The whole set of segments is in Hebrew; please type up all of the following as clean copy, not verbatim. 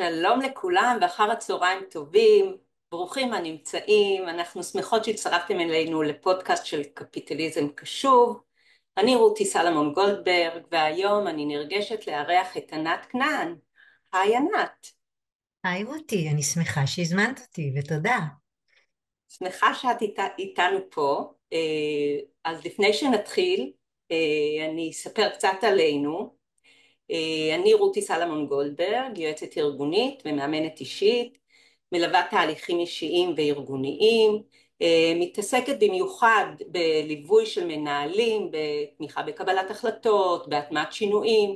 שלום לכולם ואחר הצהריים טובים, ברוכים הנמצאים, אנחנו שמחות שהצטרפתם אלינו לפודקאסט של קפיטליזם קשוב. אני רותי סלומון גולדברג והיום אני נרגשת לארח את ענת כנען. היי ענת. היי רותי, אני שמחה שהזמנת אותי ותודה. שמחה שאת איתנו פה. אז לפני שנתחיל אני אספר קצת עלינו. אני רותי סלומון גולדברג, יועצת ארגונית ומאמנת אישית, מלווה תהליכים אישיים וארגוניים, מתעסקת במיוחד בליווי של מנהלים, בתמיכה בקבלת החלטות, בהטמעת שינויים,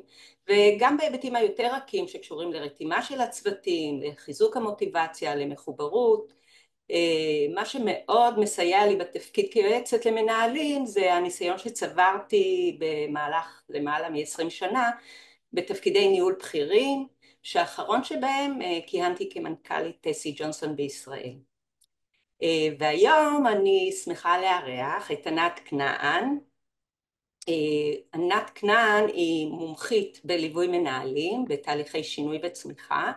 וגם בהיבטים היותר רכים שקשורים לרתימה של הצוותים, לחיזוק המוטיבציה, למחוברות. מה שמאוד מסייע לי בתפקיד כיועצת למנהלים זה הניסיון שצברתי במהלך למעלה מ-20 שנה בתפקידי ניהול בכירים, שהאחרון שבהם כיהנתי כמנכ"לית סי ג'ונסון בישראל. והיום אני שמחה לארח את ענת כנען. ענת כנען היא מומחית בליווי מנהלים בתהליכי שינוי וצמיחה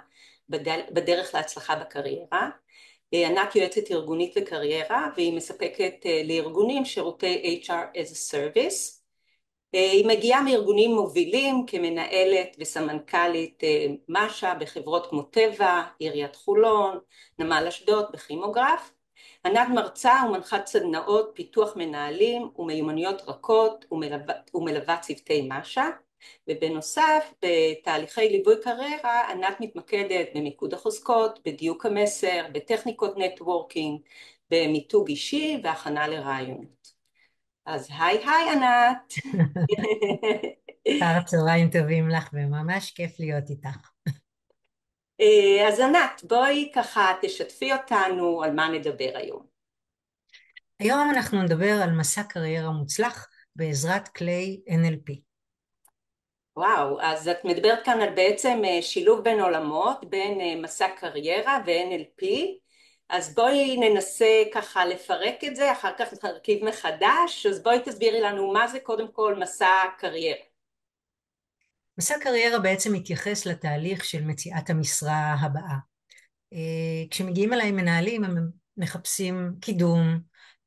בדרך להצלחה בקריירה. ענת יועצת ארגונית וקריירה והיא מספקת לארגונים שירותי HR as a service. היא מגיעה מארגונים מובילים כמנהלת וסמנכ"לית משה בחברות כמו טבע, עיריית חולון, נמל אשדוד וכימוגרף. ענת מרצה ומנחת סדנאות פיתוח מנהלים ומיומנויות רכות ומלווה צוותי משה, ובנוסף בתהליכי ליווי קריירה ענת מתמקדת במיקוד החוזקות, בדיוק המסר, בטכניקות נטוורקינג, במיתוג אישי והכנה לרעיונות. אז היי ענת. אחר הצהריים טובים לך וממש כיף להיות איתך. אז ענת, בואי ככה תשתפי אותנו על מה נדבר היום. היום אנחנו נדבר על מסע קריירה מוצלח בעזרת כלי NLP. וואו, אז את מדברת כאן על בעצם שילוב בין עולמות, בין מסע קריירה ו-NLP, אז בואי ננסה ככה לפרק את זה, אחר כך נרכיב מחדש, אז בואי תסבירי לנו מה זה קודם כל מסע קריירה. מסע קריירה בעצם מתייחס לתהליך של מציאת המשרה הבאה. כשמגיעים אליי מנהלים הם מחפשים קידום,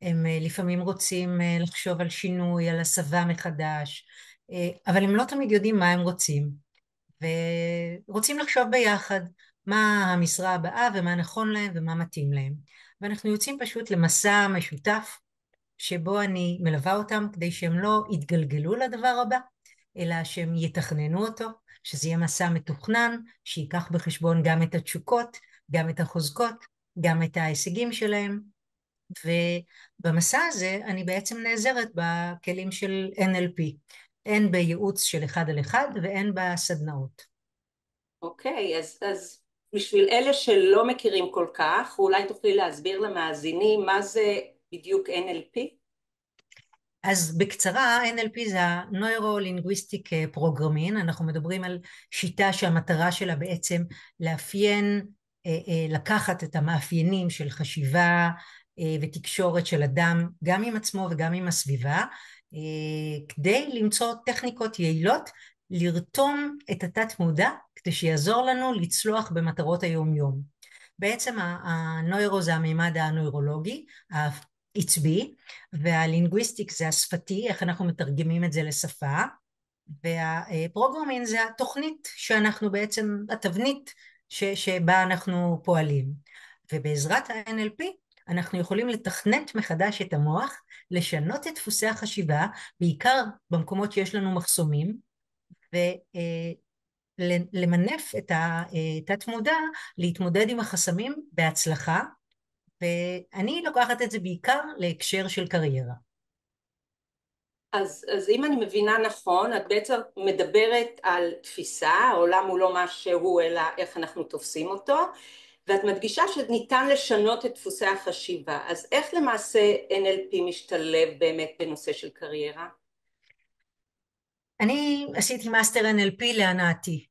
הם לפעמים רוצים לחשוב על שינוי, על הסבה מחדש, אבל הם לא תמיד יודעים מה הם רוצים. ורוצים לחשוב ביחד מה המשרה הבאה ומה נכון להם ומה מתאים להם. ואנחנו יוצאים פשוט למסע משותף שבו אני מלווה אותם כדי שהם לא יתגלגלו לדבר הבא, אלא שהם יתכננו אותו, שזה יהיה מסע מתוכנן, שיקח בחשבון גם את התשוקות, גם את החוזקות, גם את ההישגים שלהם. ובמסע הזה אני בעצם נעזרת בכלים של NLP, הן בייעוץ של אחד על אחד והן בסדנאות. אוקיי, אז בשביל אלה שלא מכירים כל כך, אולי תוכלי להסביר למאזינים מה זה בדיוק NLP? אז בקצרה, NLP זה ה-Neuro-Linguistic Programming, אנחנו מדברים על שיטה שהמטרה שלה בעצם לאפיין, לקחת את המאפיינים של חשיבה ותקשורת של אדם, גם עם עצמו וגם עם הסביבה, כדי למצוא טכניקות יעילות, לרתום את התת מודע, כדי שיעזור לנו לצלוח במטרות היום-יום. בעצם הנוירו זה המימד הנוירולוגי, עצבי, והלינגוויסטיק זה השפתי, איך אנחנו מתרגמים את זה לשפה, והפרוגרמינג זה התוכנית שאנחנו בעצם, התבנית שבה אנחנו פועלים. ובעזרת ה-NLP אנחנו יכולים לתכנת מחדש את המוח, לשנות את דפוסי החשיבה, בעיקר במקומות שיש לנו מחסומים, ולמנף את התת מודע, להתמודד עם החסמים בהצלחה, ואני לוקחת את זה בעיקר להקשר של קריירה. אז אם אני מבינה נכון, את בעצם מדברת על תפיסה, העולם הוא לא מה שהוא אלא איך אנחנו תופסים אותו, ואת מדגישה שניתן לשנות את דפוסי החשיבה, אז איך למעשה NLP משתלב באמת בנושא של קריירה? אני עשיתי מאסטר NLP להנאתי,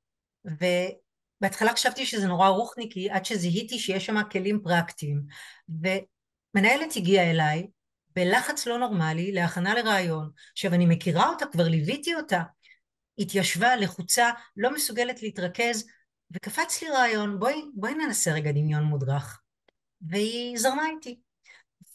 ובהתחלה חשבתי שזה נורא רוחניקי, עד שזיהיתי שיש שם כלים פרקטיים, ומנהלת הגיעה אליי בלחץ לא נורמלי להכנה לרעיון. עכשיו אני מכירה אותה, כבר ליוויתי אותה, התיישבה לחוצה, לא מסוגלת להתרכז, וקפץ לי רעיון, בואי ננסה רגע דמיון מודרך. והיא זרמה איתי.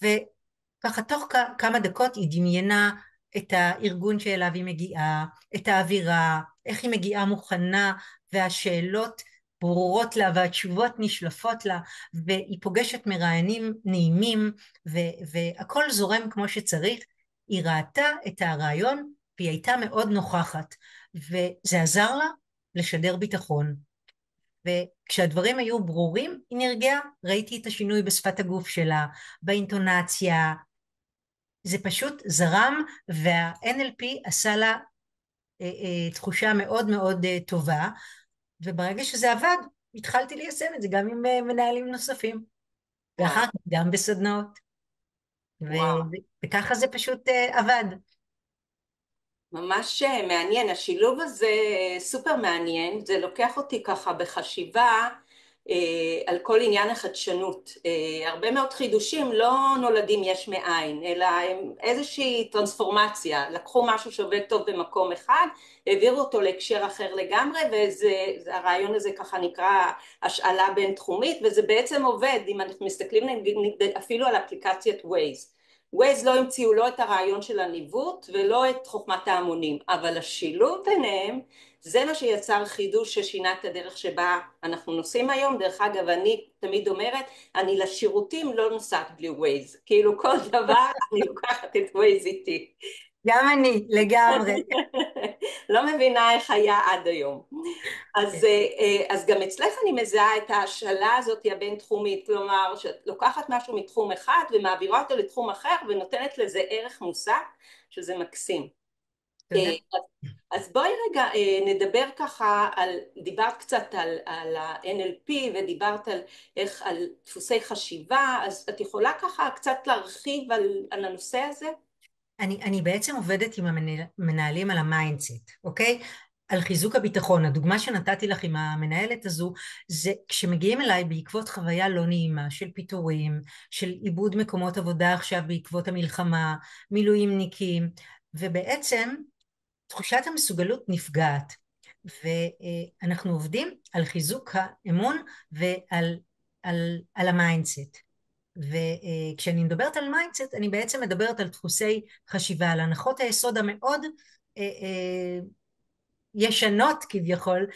וככה תוך כמה דקות היא דמיינה את הארגון שאליו היא מגיעה, את האווירה, איך היא מגיעה מוכנה, והשאלות ברורות לה והתשובות נשלפות לה, והיא פוגשת מראיינים נעימים, והכל זורם כמו שצריך. היא ראתה את הרעיון והיא הייתה מאוד נוכחת, וזה עזר לה לשדר ביטחון. וכשהדברים היו ברורים היא נרגעה, ראיתי את השינוי בשפת הגוף שלה, באינטונציה, זה פשוט זרם, וה-NLP עשה לה תחושה מאוד מאוד טובה, וברגע שזה עבד התחלתי ליישם את זה גם עם מנהלים נוספים, ואחר וואו, כך גם בסדנאות, וואו. וככה זה פשוט עבד. ממש מעניין, השילוב הזה סופר מעניין, זה לוקח אותי ככה בחשיבה על כל עניין החדשנות. הרבה מאוד חידושים לא נולדים יש מאין, אלא הם איזושהי טרנספורמציה, לקחו משהו שעובד טוב במקום אחד, העבירו אותו להקשר אחר לגמרי, והרעיון הזה ככה נקרא השאלה בין תחומית, וזה בעצם עובד, אם אנחנו מסתכלים אפילו על אפליקציית Waze. ווייז לא המציאו לא את הרעיון של הניווט ולא את חוכמת ההמונים, אבל השילוב ביניהם זה מה שיצר חידוש ששינה את הדרך שבה אנחנו נוסעים היום. דרך אגב, אני תמיד אומרת, אני לשירותים לא נוסעת בלי ווייז, כאילו כל דבר אני לוקחת את ווייז איתי. גם אני, לגמרי. לא מבינה איך היה עד היום. אז גם אצלך אני מזהה את ההשאלה הזאת הבין תחומית, כלומר שאת לוקחת משהו מתחום אחד ומעבירה אותו לתחום אחר ונותנת לזה ערך מוסף, שזה מקסים. תודה. אז בואי רגע נדבר ככה דיברת קצת על ה-NLP ודיברת על איך, על דפוסי חשיבה, אז את יכולה ככה קצת להרחיב על הנושא הזה? אני בעצם עובדת עם המנהלים על המיינדסט, אוקיי? על חיזוק הביטחון. הדוגמה שנתתי לך עם המנהלת הזו, זה כשמגיעים אליי בעקבות חוויה לא נעימה של פיטורים, של איבוד מקומות עבודה עכשיו בעקבות המלחמה, מילואימניקים, ובעצם תחושת המסוגלות נפגעת. ואנחנו עובדים על חיזוק האמון ועל המיינדסט. וכשאני מדברת על מיינדסט אני בעצם מדברת על דפוסי חשיבה, על הנחות היסוד המאוד ישנות כביכול,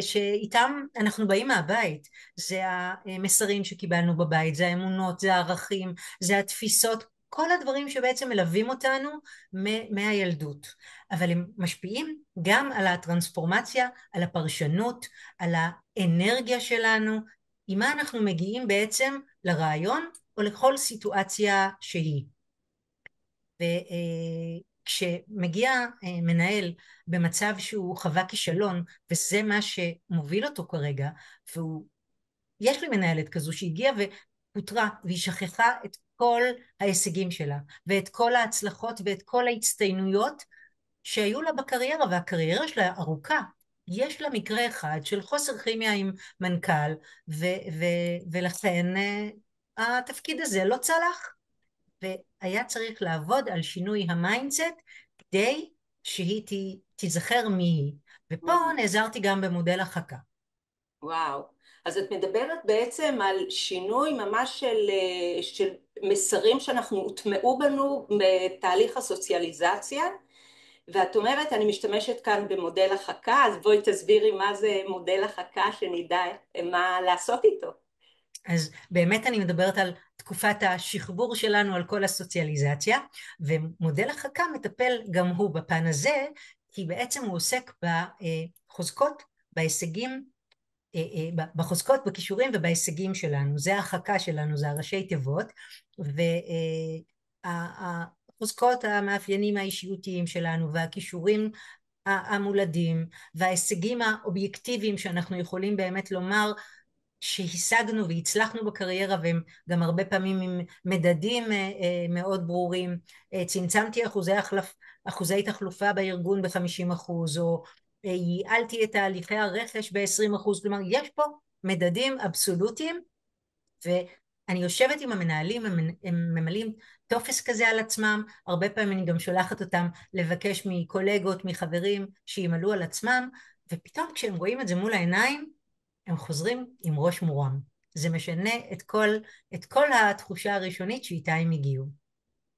שאיתם אנחנו באים מהבית. זה המסרים שקיבלנו בבית, זה האמונות, זה הערכים, זה התפיסות, כל הדברים שבעצם מלווים אותנו מהילדות, אבל הם משפיעים גם על הטרנספורמציה, על הפרשנות, על האנרגיה שלנו, עם מה אנחנו מגיעים בעצם לרעיון או לכל סיטואציה שהיא. וכשמגיע מנהל במצב שהוא חווה כישלון, וזה מה שמוביל אותו כרגע, יש לי מנהלת כזו שהגיעה ופוטרה, והיא שכחה את כל ההישגים שלה, ואת כל ההצלחות ואת כל ההצטיינויות שהיו לה בקריירה, והקריירה שלה ארוכה. יש לה מקרה אחד של חוסר כימיה עם מנכ"ל, ולכן התפקיד הזה לא צלח. והיה צריך לעבוד על שינוי המיינדסט כדי שהיא תיזכר מי היא. ופה נעזרתי גם במודל החכה. וואו, אז את מדברת בעצם על שינוי ממש של מסרים שאנחנו הוטמעו בנו בתהליך הסוציאליזציה, ואת אומרת אני משתמשת כאן במודל החכה, אז בואי תסבירי מה זה מודל החכה שנדע מה לעשות איתו. אז באמת אני מדברת על תקופת השחבור שלנו על כל הסוציאליזציה, ומודל החכה מטפל גם הוא בפן הזה, כי בעצם הוא עוסק בחוזקות, בהישגים, בחוזקות, בכישורים ובהישגים שלנו. זה החכה שלנו, זה הראשי תיבות, והחוזקות המאפיינים האישיותיים שלנו והכישורים המולדים וההישגים האובייקטיביים שאנחנו יכולים באמת לומר שהשגנו והצלחנו בקריירה, והם גם הרבה פעמים עם מדדים מאוד ברורים. צמצמתי אחוזי תחלופה בארגון ב-50%, או ייעלתי את תהליכי הרכש ב-20%. כלומר יש פה מדדים אבסולוטיים, ואני יושבת עם המנהלים, הם ממלאים טופס כזה על עצמם. הרבה פעמים אני גם שולחת אותם לבקש מקולגות, מחברים שימלאו על עצמם, ופתאום כשהם רואים את זה מול העיניים הם חוזרים עם ראש מורם. זה משנה את כל התחושה הראשונית שאיתה הם הגיעו.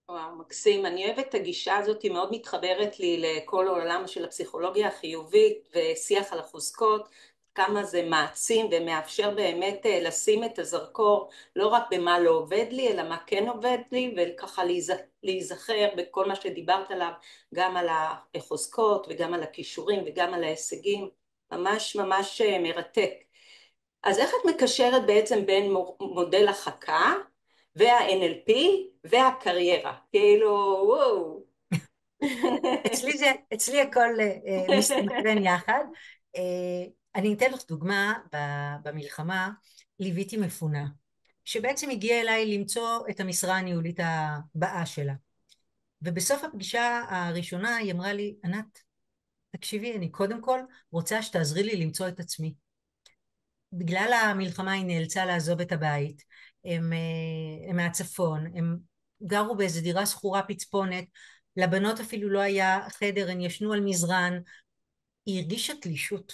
וואו, מקסים. אני אוהבת את הגישה הזאת, היא מאוד מתחברת לי לכל העולם של הפסיכולוגיה החיובית ושיח על החוזקות, כמה זה מעצים ומאפשר באמת לשים את הזרקור לא רק במה לא עובד לי, אלא מה כן עובד לי, וככה להיזכר בכל מה שדיברת עליו, גם על החוזקות וגם על הכישורים וגם על ההישגים. ממש ממש מרתק. אז איך את מקשרת בעצם בין מודל החכה וה-NLP והקריירה? כאילו, וואו. אצלי הכל מסתנכרן יחד. אני אתן לך דוגמה, במלחמה ליוויתי מפונה, שבעצם הגיעה אליי למצוא את המשרה הניהולית הבאה שלה. ובסוף הפגישה הראשונה היא אמרה לי, ענת, תקשיבי, אני קודם כל רוצה שתעזרי לי למצוא את עצמי. בגלל המלחמה היא נאלצה לעזוב את הבית, הם מהצפון, הם גרו באיזה דירה שכורה פצפונת, לבנות אפילו לא היה חדר, הן ישנו על מזרן, היא הרגישה תלישות,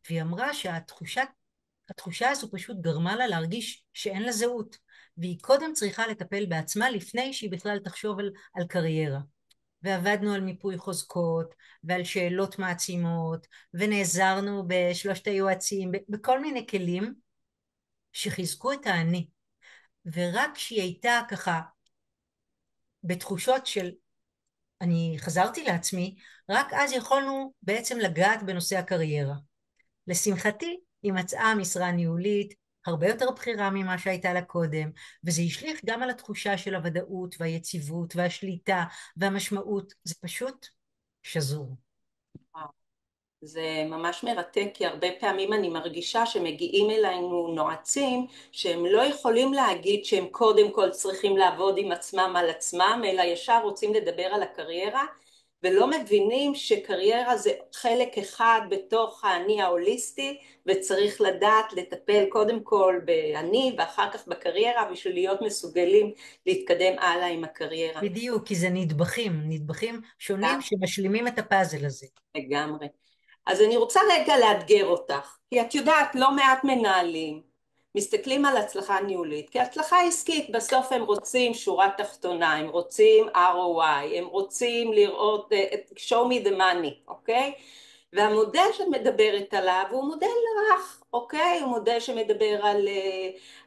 והיא אמרה שהתחושה הזו פשוט גרמה לה להרגיש שאין לה זהות, והיא קודם צריכה לטפל בעצמה לפני שהיא בכלל תחשוב על קריירה. ועבדנו על מיפוי חוזקות ועל שאלות מעצימות ונעזרנו בשלושת היועצים בכל מיני כלים שחיזקו את האני, ורק כשהיא הייתה ככה בתחושות של אני חזרתי לעצמי, רק אז יכולנו בעצם לגעת בנושא הקריירה. לשמחתי היא מצאה משרה ניהולית הרבה יותר בכירה ממה שהייתה לה קודם, וזה השליך גם על התחושה של הוודאות והיציבות והשליטה והמשמעות, זה פשוט שזור. זה ממש מרתק, כי הרבה פעמים אני מרגישה שמגיעים אלינו נועצים שהם לא יכולים להגיד שהם קודם כל צריכים לעבוד עם עצמם על עצמם, אלא ישר רוצים לדבר על הקריירה, ולא מבינים שקריירה זה חלק אחד בתוך האני ההוליסטי, וצריך לדעת לטפל קודם כל באני ואחר כך בקריירה, בשביל להיות מסוגלים להתקדם הלאה עם הקריירה. בדיוק, כי זה נדבכים שונים שמשלימים את הפאזל הזה. לגמרי. אז אני רוצה רגע לאתגר אותך, כי את יודעת, לא מעט מנהלים מסתכלים על הצלחה ניהולית, כי הצלחה עסקית בסוף הם רוצים שורה תחתונה, הם רוצים ROI, הם רוצים לראות, show me the money, אוקיי? והמודל שאת מדברת עליו הוא מודל רך, אוקיי? הוא מודל שמדבר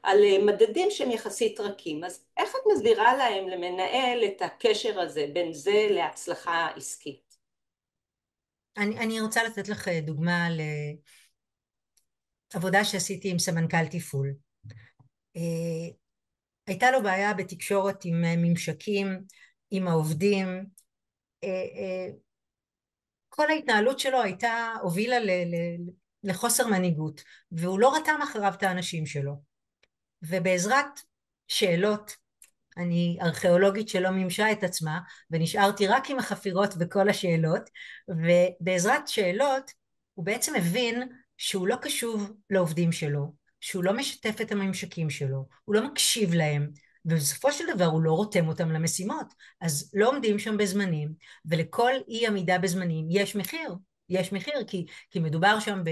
על מדדים שהם יחסית רכים. אז איך את מסבירה להם למנהל את הקשר הזה בין זה להצלחה עסקית? אני רוצה לתת לך דוגמה לעבודה שעשיתי עם סמנכ"ל תפעול. הייתה לו בעיה בתקשורת עם ממשקים, עם העובדים, כל ההתנהלות שלו הובילה לחוסר מנהיגות, והוא לא רתם אחריו את האנשים שלו. ובעזרת שאלות, אני ארכיאולוגית שלא מימשה את עצמה, ונשארתי רק עם החפירות בכל השאלות, ובעזרת שאלות הוא בעצם הבין שהוא לא קשוב לעובדים שלו, שהוא לא משתף את הממשקים שלו, הוא לא מקשיב להם, ובסופו של דבר הוא לא רותם אותם למשימות, אז לא עומדים שם בזמנים, ולכל אי עמידה בזמנים יש מחיר, כי מדובר שם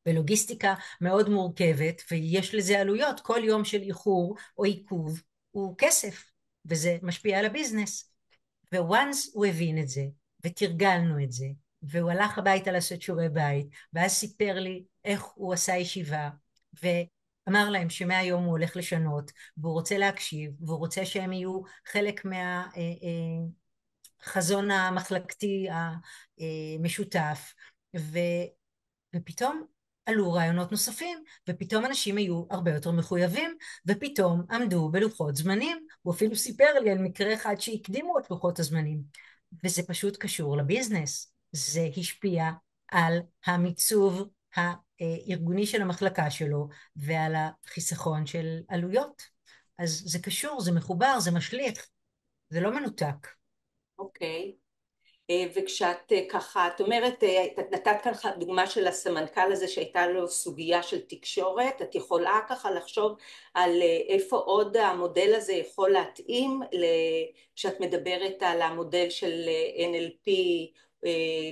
בלוגיסטיקה מאוד מורכבת, ויש לזה עלויות, כל יום של איחור או עיכוב הוא כסף, וזה משפיע על הביזנס. וואנס הוא הבין את זה, ותרגלנו את זה, והוא הלך הביתה לעשות שיעורי בית, ואז סיפר לי איך הוא עשה ישיבה, ואמר להם שמהיום הוא הולך לשנות, והוא רוצה להקשיב, והוא רוצה שהם יהיו חלק מהחזון המחלקתי המשותף, ופתאום עלו רעיונות נוספים, ופתאום אנשים היו הרבה יותר מחויבים, ופתאום עמדו בלוחות זמנים. הוא אפילו סיפר לי על מקרה אחד שהקדימו את לוחות הזמנים, וזה פשוט קשור לביזנס. זה השפיע על המיצוב הארגוני של המחלקה שלו, ועל החיסכון של עלויות. אז זה קשור, זה מחובר, זה משליך, זה לא מנותק. אוקיי. וכשאת ככה, את אומרת, את נתת ככה דוגמה של הסמנכ"ל הזה שהייתה לו סוגיה של תקשורת, את יכולה ככה לחשוב על איפה עוד המודל הזה יכול להתאים כשאת מדברת על המודל של NLP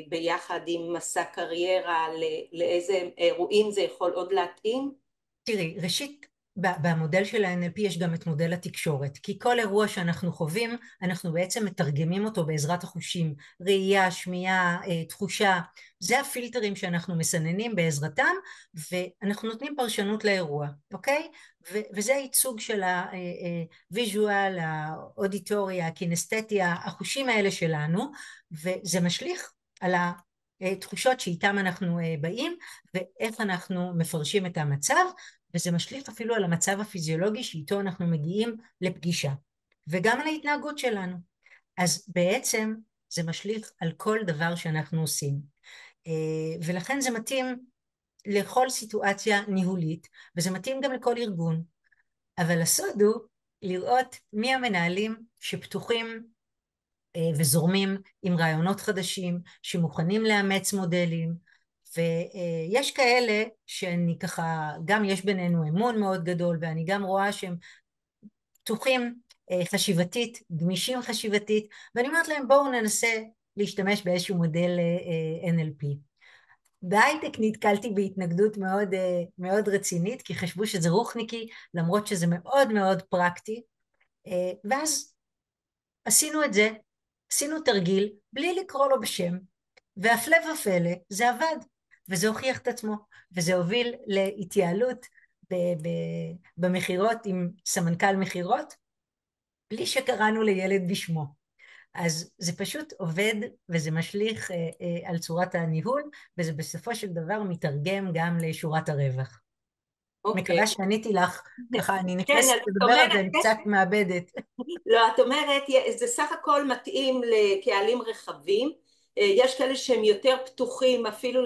ביחד עם מסע קריירה, לאיזה אירועים זה יכול עוד להתאים? תראי, ראשית, במודל של ה-NLP יש גם את מודל התקשורת, כי כל אירוע שאנחנו חווים, אנחנו בעצם מתרגמים אותו בעזרת החושים, ראייה, שמיעה, תחושה, זה הפילטרים שאנחנו מסננים בעזרתם, ואנחנו נותנים פרשנות לאירוע, אוקיי? וזה הייצוג של הוויז'ואל, האודיטוריה, הקינסתטיה, החושים האלה שלנו, וזה משליך על התחושות שאיתם אנחנו באים, ואיך אנחנו מפרשים את המצב, וזה משליך אפילו על המצב הפיזיולוגי שאיתו אנחנו מגיעים לפגישה, וגם על ההתנהגות שלנו. אז בעצם זה משליך על כל דבר שאנחנו עושים. ולכן זה מתאים לכל סיטואציה ניהולית, וזה מתאים גם לכל ארגון. אבל הסוד הוא לראות מי המנהלים שפתוחים וזורמים עם רעיונות חדשים, שמוכנים לאמץ מודלים, ויש כאלה שאני ככה, גם יש בינינו אמון מאוד גדול, ואני גם רואה שהם פתוחים חשיבתית, גמישים חשיבתית, ואני אומרת להם בואו ננסה להשתמש באיזשהו מודל NLP. בהייטק נתקלתי בהתנגדות מאוד, מאוד רצינית, כי חשבו שזה רוחניקי, למרות שזה מאוד מאוד פרקטי, ואז עשינו את זה, עשינו תרגיל בלי לקרוא לו בשם, והפלא ופלא זה עבד, וזה הוכיח את עצמו, וזה הוביל להתייעלות במחירות עם סמנכ"ל מחירות, בלי שקראנו לילד בשמו. אז זה פשוט עובד, וזה משליך על צורת הניהול, וזה בסופו של דבר מתרגם גם לשורת הרווח. אוקיי. מקווה שעניתי לך, ככה אני כן, נכנסת אז את לדבר על זה, אומרת, אני קצת מאבדת. לא, את אומרת, זה סך הכל מתאים לקהלים רחבים, יש כאלה שהם יותר פתוחים אפילו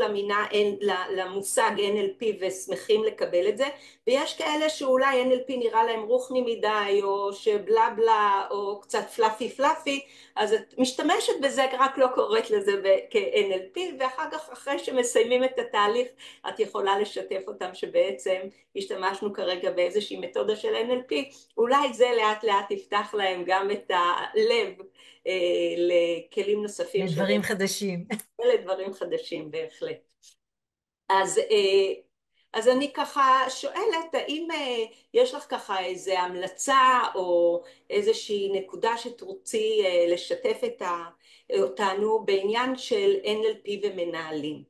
למושג NLP ושמחים לקבל את זה, ויש כאלה שאולי NLP נראה להם רוחני מדי, או שבלה בלה, או קצת פלאפי פלאפי, אז את משתמשת בזה, רק לא קוראת לזה כ-NLP, ואחר כך, אחרי שמסיימים את התהליך, את יכולה לשתף אותם שבעצם השתמשנו כרגע באיזושהי מתודה של NLP, אולי זה לאט לאט יפתח להם גם את הלב לכלים נוספים לדברים חדשים. לדברים חדשים בהחלט. אז, אז אני ככה שואלת, האם יש לך ככה איזה המלצה או איזושהי נקודה שתרוצי לשתף אותנו בעניין של NLP ומנהלים?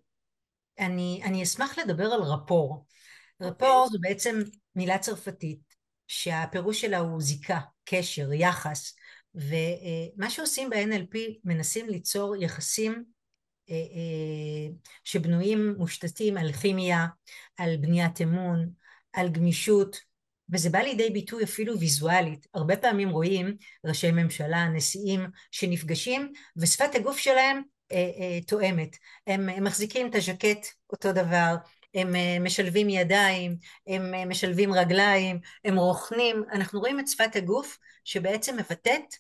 אני אשמח לדבר על רפור. אוקיי. רפור זו בעצם מילה צרפתית שהפירוש שלה הוא זיקה, קשר, יחס, ומה שעושים ב-NLP מנסים ליצור יחסים שבנויים, מושתתים על כימיה, על בניית אמון, על גמישות, וזה בא לידי ביטוי אפילו ויזואלית. הרבה פעמים רואים ראשי ממשלה, נשיאים שנפגשים ושפת הגוף שלהם תואמת. הם מחזיקים את הז'קט אותו דבר, הם משלבים ידיים, הם משלבים רגליים, הם רוכנים. אנחנו רואים את שפת הגוף שבעצם מבטאת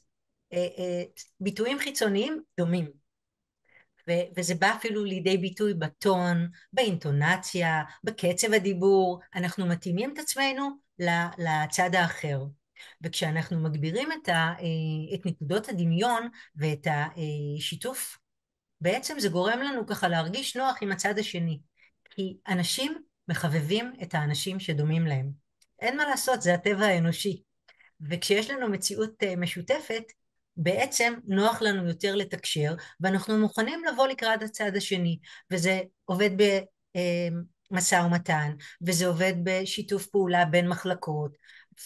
ביטויים חיצוניים דומים. וזה בא אפילו לידי ביטוי בטון, באינטונציה, בקצב הדיבור, אנחנו מתאימים את עצמנו לצד האחר. וכשאנחנו מגבירים את נקודות הדמיון ואת השיתוף, בעצם זה גורם לנו ככה להרגיש נוח עם הצד השני, כי אנשים מחבבים את האנשים שדומים להם. אין מה לעשות, זה הטבע האנושי. וכשיש לנו מציאות משותפת, בעצם נוח לנו יותר לתקשר, ואנחנו מוכנים לבוא לקראת הצד השני, וזה עובד במשא ומתן, וזה עובד בשיתוף פעולה בין מחלקות,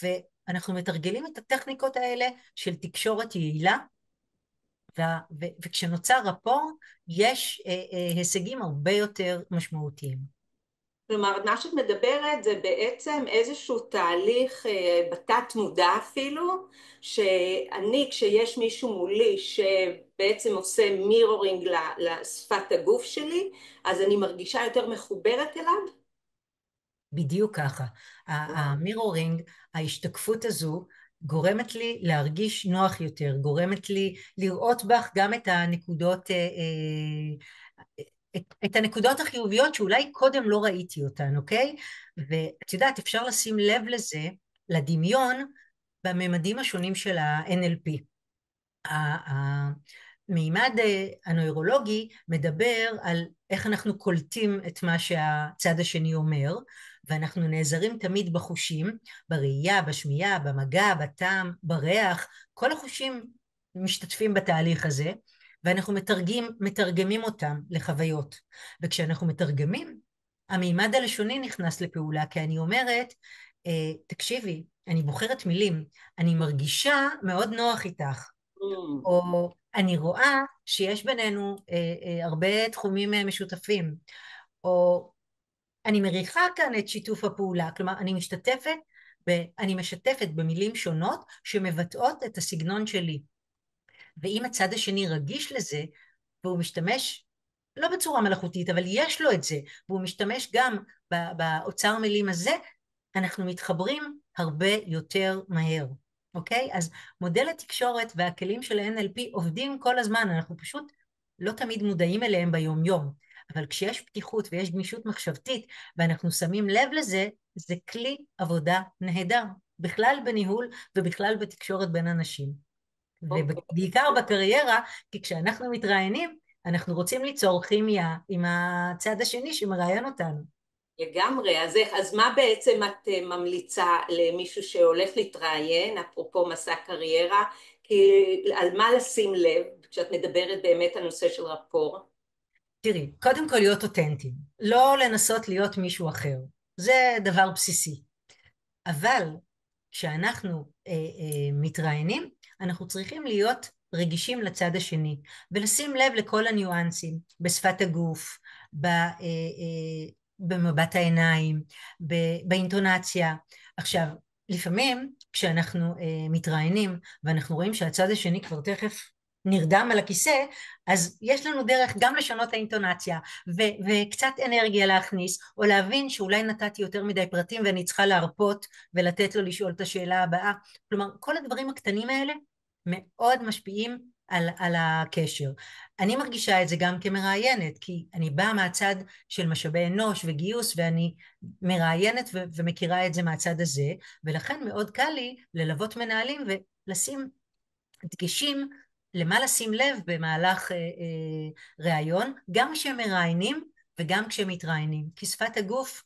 ואנחנו מתרגלים את הטכניקות האלה של תקשורת יעילה, וכשנוצר רפור, יש הישגים הרבה יותר משמעותיים. כלומר, מה שאת מדברת זה בעצם איזשהו תהליך בתת מודע אפילו, שאני כשיש מישהו מולי שבעצם עושה מירורינג לשפת הגוף שלי, אז אני מרגישה יותר מחוברת אליו? בדיוק ככה. המירורינג, ההשתקפות הזו, גורמת לי להרגיש נוח יותר, גורמת לי לראות בך גם את הנקודות, את הנקודות החיוביות שאולי קודם לא ראיתי אותן, אוקיי? ואת יודעת, אפשר לשים לב לזה, לדמיון, בממדים השונים של ה-NLP. המימד הנוירולוגי מדבר על איך אנחנו קולטים את מה שהצד השני אומר, ואנחנו נעזרים תמיד בחושים, בראייה, בשמיעה, במגע, בטעם, בריח, כל החושים משתתפים בתהליך הזה, ואנחנו מתרגמים אותם לחוויות. וכשאנחנו מתרגמים, המימד הלשוני נכנס לפעולה, כי אני אומרת, תקשיבי, אני בוחרת מילים, אני מרגישה מאוד נוח איתך, Mm. או אני רואה שיש בינינו הרבה תחומים משותפים, או אני מריחה כאן את שיתוף הפעולה, כלומר אני משתפת במילים שונות שמבטאות את הסגנון שלי. ואם הצד השני רגיש לזה, והוא משתמש, לא בצורה מלאכותית, אבל יש לו את זה, והוא משתמש גם באוצר מילים הזה, אנחנו מתחברים הרבה יותר מהר, אוקיי? אז מודל התקשורת והכלים של ה-NLP עובדים כל הזמן, אנחנו פשוט לא תמיד מודעים אליהם ביום-יום, אבל כשיש פתיחות ויש גמישות מחשבתית, ואנחנו שמים לב לזה, זה כלי עבודה נהדר, בכלל בניהול ובכלל בתקשורת בין אנשים. אוקיי. ובעיקר בקריירה, כי כשאנחנו מתראיינים, אנחנו רוצים ליצור כימיה עם הצד השני שמראיין אותנו. לגמרי, אז מה בעצם את ממליצה למישהו שהולך להתראיין, אפרופו מסע קריירה, כי על מה לשים לב כשאת מדברת באמת על נושא של רפור? תראי, קודם כל להיות אותנטיים, לא לנסות להיות מישהו אחר, זה דבר בסיסי. אבל כשאנחנו מתראיינים, אנחנו צריכים להיות רגישים לצד השני, ולשים לב לכל הניואנסים, בשפת הגוף, במבט העיניים, באינטונציה. עכשיו, לפעמים כשאנחנו מתראיינים, ואנחנו רואים שהצד השני כבר תכף נרדם על הכיסא, אז יש לנו דרך גם לשנות את האינטונציה, וקצת אנרגיה להכניס, או להבין שאולי נתתי יותר מדי פרטים ואני צריכה להרפות ולתת לו לשאול את השאלה הבאה. כלומר, כל הדברים הקטנים האלה מאוד משפיעים על הקשר. אני מרגישה את זה גם כמראיינת, כי אני באה מהצד של משאבי אנוש וגיוס, ואני מראיינת ומכירה את זה מהצד הזה, ולכן מאוד קל לי ללוות מנהלים ולשים דגשים למה לשים לב במהלך ראיון, גם כשהם מראיינים וגם כשהם מתראיינים, כי שפת הגוף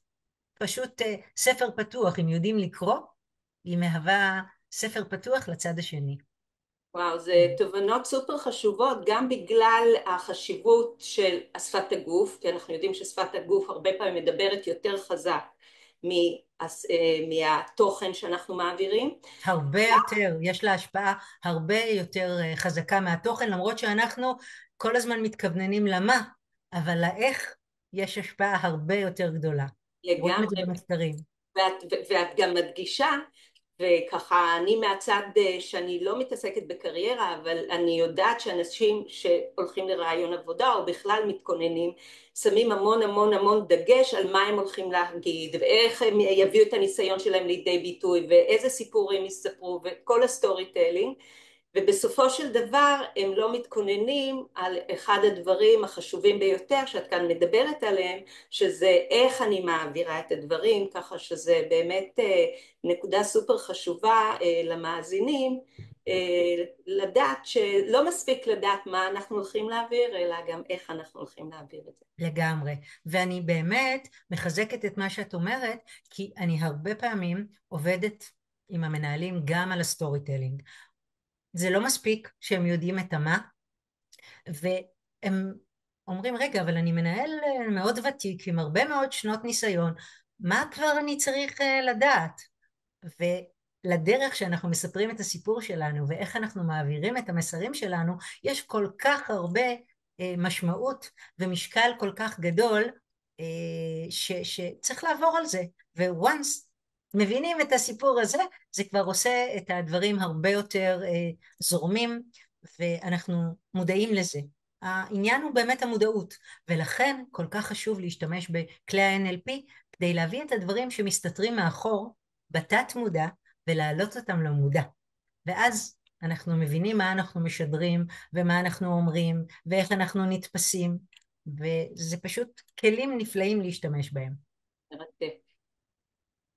פשוט ספר פתוח, אם יודעים לקרוא, היא מהווה ספר פתוח לצד השני. וואו, זה תובנות סופר חשובות, גם בגלל החשיבות של שפת הגוף, כי אנחנו יודעים ששפת הגוף הרבה פעמים מדברת יותר חזק מהתוכן שאנחנו מעבירים. הרבה יותר, יש לה השפעה הרבה יותר חזקה מהתוכן, למרות שאנחנו כל הזמן מתכווננים למה, אבל לאיך יש השפעה הרבה יותר גדולה. רואים את זה לגמרי, במחקרים. ואת גם מדגישה, וככה אני מהצד שאני לא מתעסקת בקריירה, אבל אני יודעת שאנשים שהולכים לרעיון עבודה או בכלל מתכוננים, שמים המון המון המון דגש על מה הם הולכים להגיד, ואיך הם יביאו את הניסיון שלהם לידי ביטוי, ואיזה סיפורים יספרו, וכל הסטורי טיילינג, ובסופו של דבר הם לא מתכוננים על אחד הדברים החשובים ביותר שאת כאן מדברת עליהם, שזה איך אני מעבירה את הדברים, ככה שזה באמת נקודה סופר חשובה למאזינים, לדעת שלא מספיק לדעת מה אנחנו הולכים להעביר, אלא גם איך אנחנו הולכים להעביר את זה. לגמרי, ואני באמת מחזקת את מה שאת אומרת, כי אני הרבה פעמים עובדת עם המנהלים גם על הסטורי טלינג. זה לא מספיק שהם יודעים את המה, והם אומרים, רגע, אבל אני מנהל מאוד ותיק, עם הרבה מאוד שנות ניסיון, מה כבר אני צריך לדעת? ולדרך שאנחנו מספרים את הסיפור שלנו, ואיך אנחנו מעבירים את המסרים שלנו, יש כל כך הרבה משמעות ומשקל כל כך גדול, שצריך לעבור על זה. וואנס מבינים את הסיפור הזה, זה כבר עושה את הדברים הרבה יותר זורמים, ואנחנו מודעים לזה. העניין הוא באמת המודעות, ולכן כל כך חשוב להשתמש בכלי ה-NLP, כדי להביא את הדברים שמסתתרים מאחור, בתת מודע, ולהעלות אותם למודע. ואז אנחנו מבינים מה אנחנו משדרים, ומה אנחנו אומרים, ואיך אנחנו נתפסים, וזה פשוט כלים נפלאים להשתמש בהם. מרתק.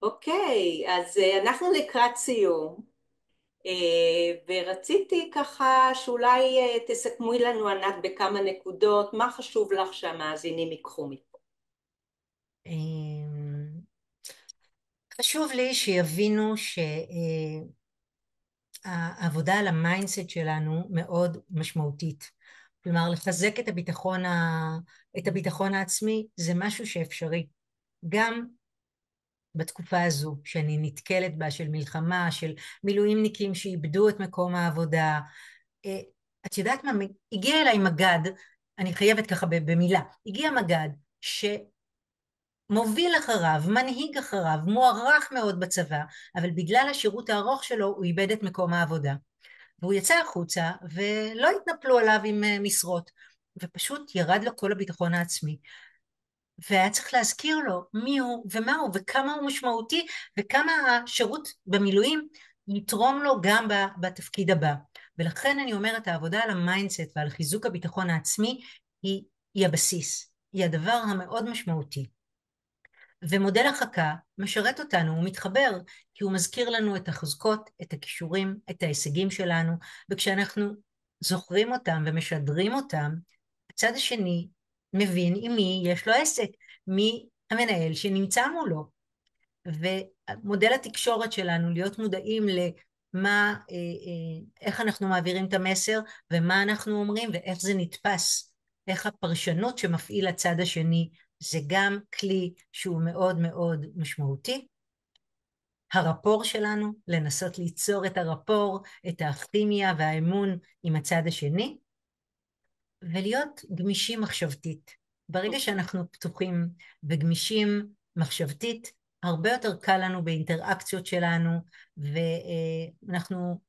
אוקיי, אז אנחנו לקראת סיום. ורציתי ככה שאולי תסכמי לנו ענת בכמה נקודות, מה חשוב לך שהמאזינים ייקחו מפה? חשוב לי שיבינו שהעבודה על המיינדסט שלנו מאוד משמעותית. כלומר, לחזק את הביטחון העצמי זה משהו שאפשרי. גם בתקופה הזו שאני נתקלת בה, של מלחמה, של מילואימניקים שאיבדו את מקום העבודה. את יודעת מה? הגיע אליי מג"ד, אני חייבת ככה במילה, הגיע מג"ד שמוביל אחריו, מנהיג אחריו, מוערך מאוד בצבא, אבל בגלל השירות הארוך שלו הוא איבד את מקום העבודה. והוא יצא החוצה ולא התנפלו עליו עם משרות, ופשוט ירד לו כל הביטחון העצמי. והיה צריך להזכיר לו מי הוא ומה הוא וכמה הוא משמעותי וכמה השירות במילואים יתרום לו גם בתפקיד הבא. ולכן אני אומרת, העבודה על המיינדסט ועל חיזוק הביטחון העצמי היא הבסיס, היא הדבר המאוד משמעותי. ומודל החכה משרת אותנו, הוא מתחבר, כי הוא מזכיר לנו את החוזקות, את הכישורים, את ההישגים שלנו, וכשאנחנו זוכרים אותם ומשדרים אותם, הצד השני מבין עם מי יש לו עסק, מי המנהל שנמצא מולו. ומודל התקשורת שלנו, להיות מודעים למה, איך אנחנו מעבירים את המסר, ומה אנחנו אומרים, ואיך זה נתפס, איך הפרשנות שמפעיל הצד השני, זה גם כלי שהוא מאוד מאוד משמעותי. הרפור שלנו, לנסות ליצור את הרפור, את הכימיה והאמון עם הצד השני, ולהיות גמישים מחשבתית. ברגע שאנחנו פתוחים וגמישים מחשבתית, הרבה יותר קל לנו באינטראקציות שלנו, ואנחנו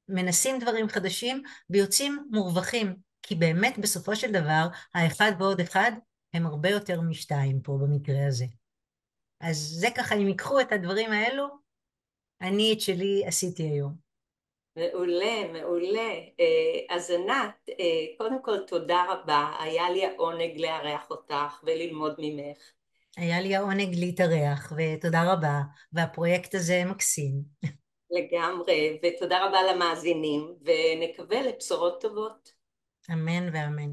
מנסים דברים חדשים ויוצאים מורווחים, כי באמת בסופו של דבר, האחד ועוד אחד הם הרבה יותר משתיים פה במקרה הזה. אז זה ככה, אם ייקחו את הדברים האלו, אני את שלי עשיתי היום. מעולה, מעולה. אז ענת, קודם כל תודה רבה, היה לי העונג לארח אותך וללמוד ממך. היה לי העונג להתארח, ותודה רבה, והפרויקט הזה מקסים. לגמרי, ותודה רבה למאזינים, ונקווה לבשורות טובות. אמן ואמן.